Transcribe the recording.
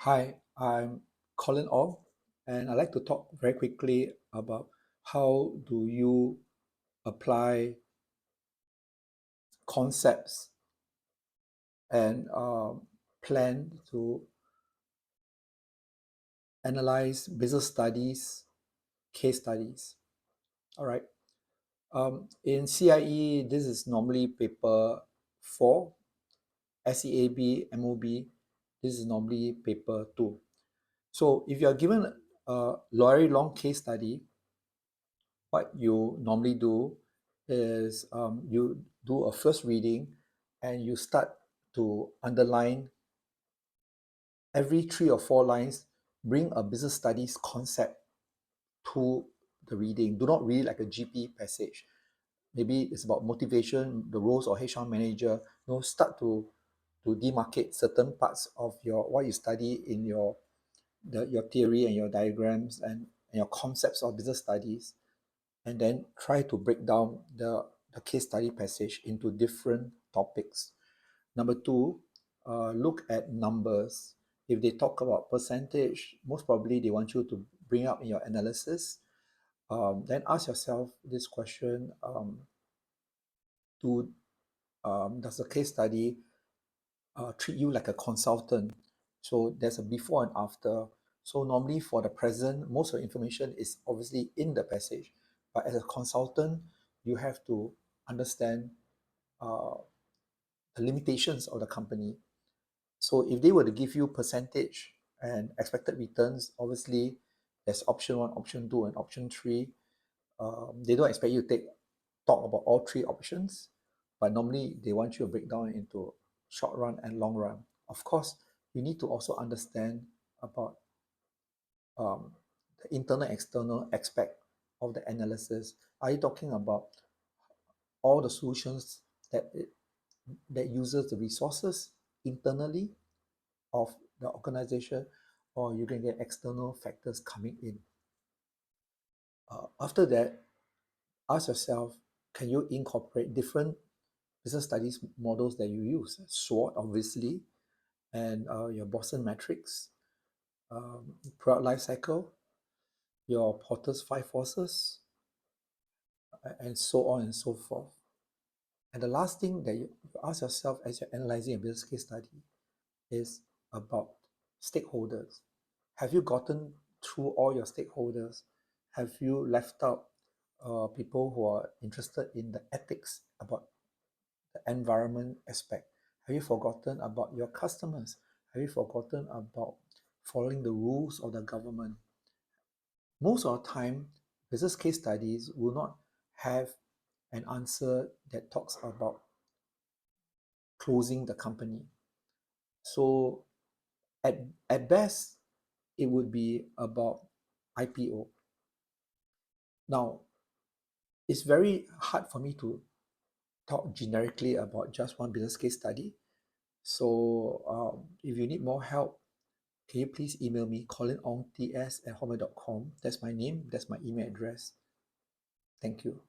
Hi, I'm Colin Ong, and I'd like to talk very quickly about how do you apply concepts and plan to analyze business studies, case studies. All right. In CIE, this is normally paper 4, SEAB, MOB, this is normally paper 2. So if you are given a very long case study, what you normally do is you do a first reading and you start to underline every 3 or 4 lines, bring a business studies concept to the reading. Do not read like a GP passage. Maybe it's about motivation, the roles of HR manager. Start to demarcate certain parts of your what you study in your theory and your diagrams and your concepts of business studies, and then try to break down the case study passage into different topics. Number 2, look at numbers. If they talk about percentage, most probably they want you to bring up in your analysis. Then ask yourself this question, does the case study treat you like a consultant? So there's a before and after. So normally for the present, most of the information is obviously in the passage. But as a consultant, you have to understand uh, the limitations of the company. So if they were to give you percentage and expected returns, obviously there's option 1, option 2, and option 3. They don't expect you to talk about all 3 options, but normally they want you to break down into short run and long run. Of course, you need to also understand about the internal external aspect of the analysis. Are you talking about all the solutions that uses the resources internally of the organization, or you can get external factors coming in? After that, ask yourself, can you incorporate different business studies models that you use? SWOT, obviously, and your Boston metrics, product life cycle, your Porter's 5 forces, and so on and so forth. And the last thing that you ask yourself as you're analyzing a business case study is about stakeholders. Have you gotten through all your stakeholders? Have you left out people who are interested in the ethics about the environment aspect? Have you forgotten about your customers? Have you forgotten about following the rules of the government? Most of the time, business case studies will not have an answer that talks about closing the company. So at best, it would be about IPO. Now, it's very hard for me to talk generically about just one business case study. So if you need more help, can you please email me, ColinOngTS@hotmail.com. That's my name, that's my email address. Thank you.